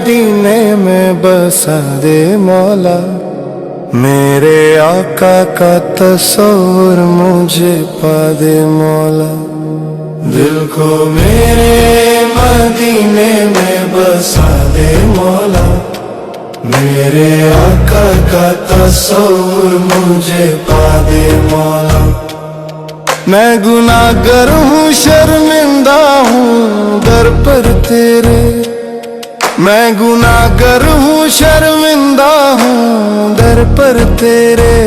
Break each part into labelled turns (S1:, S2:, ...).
S1: मदीने में बसा दे मौला, मेरे आका का तस्वुर मुझे पा दे मौला। दिल को मेरे मदीने में बसा दे मौला, मेरे आका का तस्वुर मुझे पा दे मौला। मैं गुनाहगार हूँ, शर्मिंदा हूँ दर पर तेरे, मैं गुनाहगार हूँ, शर्मिंदा हूँ दर पर तेरे।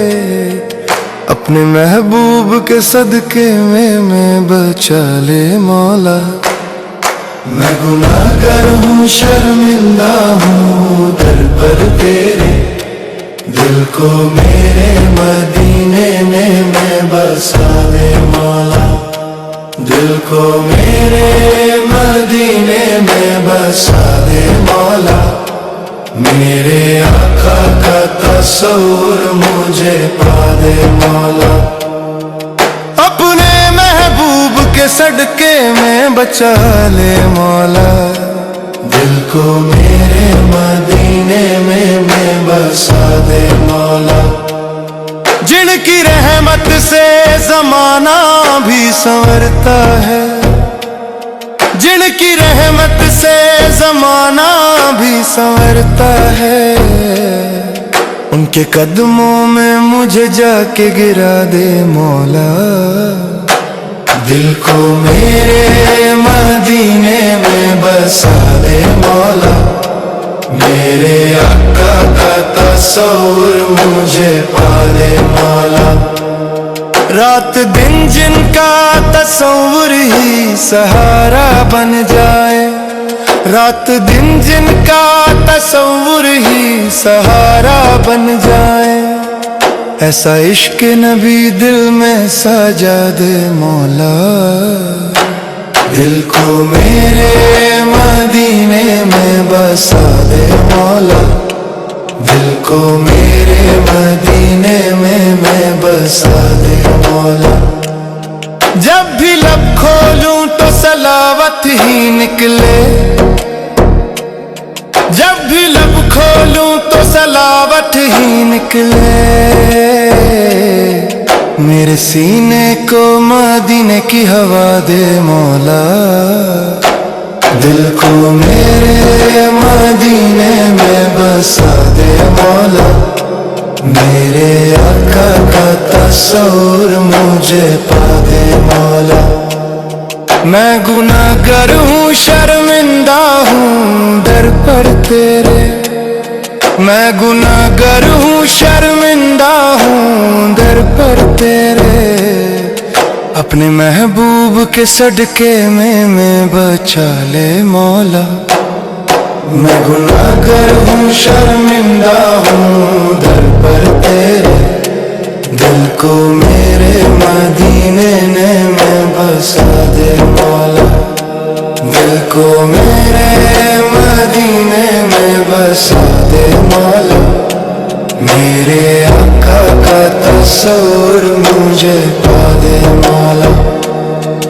S1: अपने महबूब के सदके में मैं बचा ले मौला। मैं गुनाहगार हूँ, शर्मिंदा हूँ दर पर तेरे, दिल को मेरे मदीने में बसा दे मौला। दिल को मेरे मदीने में बसा दे मौला, मेरे आका का तस्वुर मुझे पा दे मौला। अपने महबूब के सदके में बचा ले मौला, दिल को मेरे मदीने में मैं बसा दे मौला। जिनकी रहमत से ज़माना भी संवरता है, जिनकी रहमत से ज़माना भी संवरता है, उनके कदमों में मुझे जाके गिरा दे मौला। दिल को मेरे मदीने में बसा दे मौला, मेरे आका का तस्वुर मुझे पा दे मौला। रात दिन जिनका तस्वुर ही सहारा बन जाए, रात दिन जिनका तस्वुर ही सहारा बन जाए, ऐसा इश्क नबी दिल में सजा दे मौला। दिल को मेरे मदीने में बसा दे मौला, दिल को मेरे मदीने में मैं बसा दे मौला। जब भी लब खोलूं तो सलावत ही निकले, जब भी लब खोलूं तो सलावत ही निकले। मेरे सीने को मदीने की हवा दे मौला। दिल को मेरे मदीने में बसा दे मौला, मेरे आका का तस्वुर मुझे पा दे मौला। मैं गुनाहगार हूँ, शर्मिंदा हूँ दर पर तेरे, मैं गुनाहगार हूँ, शर्मिंदा हूँ दर पर तेरे। अपने महबूब के सदके में मैं बचा ले मौला। मैं गुनाहगार हूँ, शर्मिंदा हूँ दर पर तेरे, दिल को मेरे मदीने में बसा दे मौला। दिल को मेरे मदीने में बसा दे मौला, मेरे आका का तस्वुर मुझे पा दे मौला।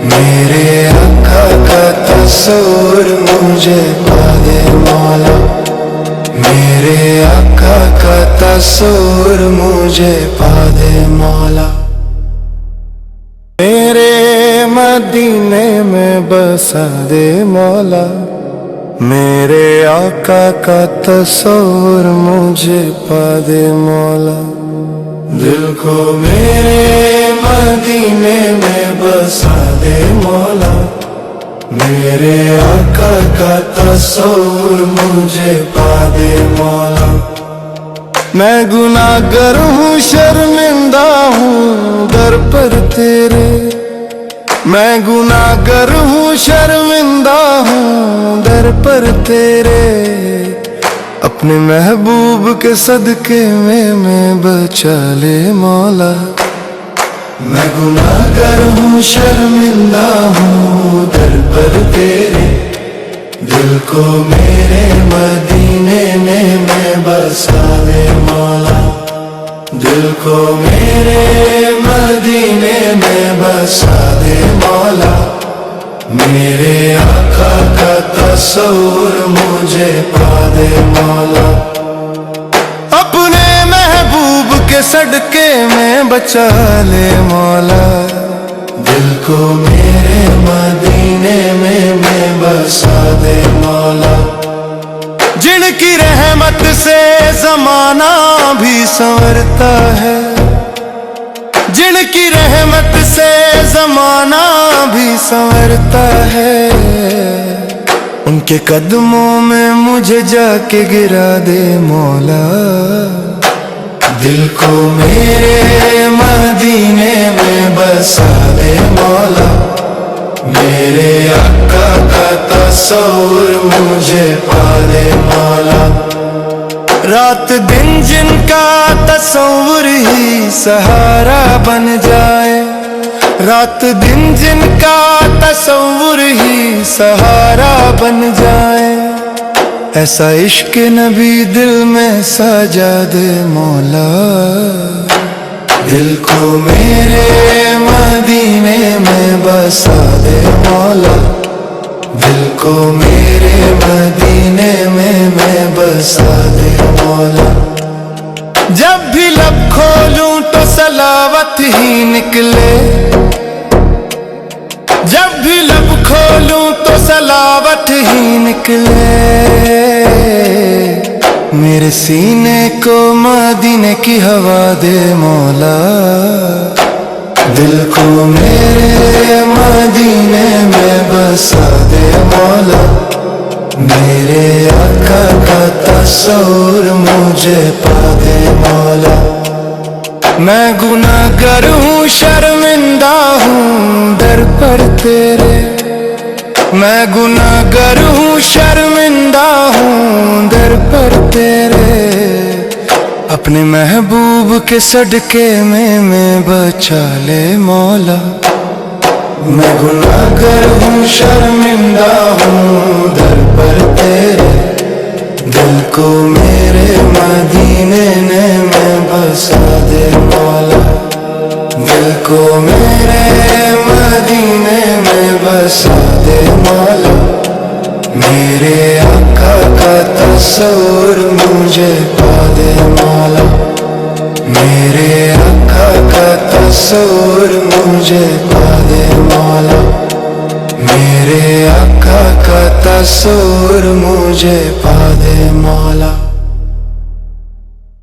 S1: मेरे आका का तस्वुर मुझे पा दे मौला, मेरे आका का तस्वुर मुझे पा दे मौला। मेरे मदीने में बसा दे मौला, मेरे आका का तस्वुर मुझे पा दे मौला। दिल को मेरे मदीने में बसा दे मौला, मेरे आका का तस्वुर मुझे पा दे मौला। मैं गुनाहगार हूँ, शर्मिंदा हूँ दर पर तेरे, मैं गुनाहगार हूँ, शर्मिंदा हूँ दर पर तेरे। अपने महबूब के सदके में मैं बचा ले मौला। मैं गुनाहगार हूँ, शर्मिंदा हूँ दर पर तेरे, दिल को मेरे मदीने में बसा दे मौला। दिल को मेरे मदीने में बसा दे मौला, میرے آقا کا تصور مجھے پا دے مولا، اپنے محبوب کے صدقے میں بچا لے مولا، دل کو میرے مدینے میں بسا دے مولا، جن کی رحمت سے زمانہ بھی سنورتا ہے، جن کی رحمت سے زمانہ بھی سنورتا ہے، ان کے قدموں میں مجھے جا کے گرا دے مولا، دل کو میرے مدینے میں بسا دے مولا، میرے آقا کا تصور مجھے پا دے مولا، رات دن جن کا تصور ہی سہارا بن جائے، رات دن جن کا تصور ہی سہارا بن جائے، ایسا عشق نبی دل میں سجا دے مولا، دل کو میرے مدینے میں بسا دے مولا، دل کو میرے مدینے میں بسا دے مولا، جب بھی لب کھولوں تو صلوات ہی نکلے، جب بھی لب کھولوں تو صلوات ہی نکلے، میرے سینے کو مدینے کی ہوا دے مولا، دل کو میرے مدینے میں بسا دے مولا، میرے آقا کا تصور مجھے پا دے مولا، میں گناہگار ہوں شرمندہ ہوں در پر تیرے، میں گناہگار ہوں شرمندہ ہوں در پر تیرے، اپنے محبوب کے صدقے میں بچا لے مولا، میں گناہگار ہوں شرمندہ ہوں در پر تیرے، دل کو میرے مدینے میں بسا دے مولا، دل کو میرے مدینے میں بسا دے مولا، میرے آقا کا تصور مجھے پا دے مولا، میرے آقا کا تصور مجھے پا دے مولا، میرے آقا کا تصور مجھے پا دے مولا۔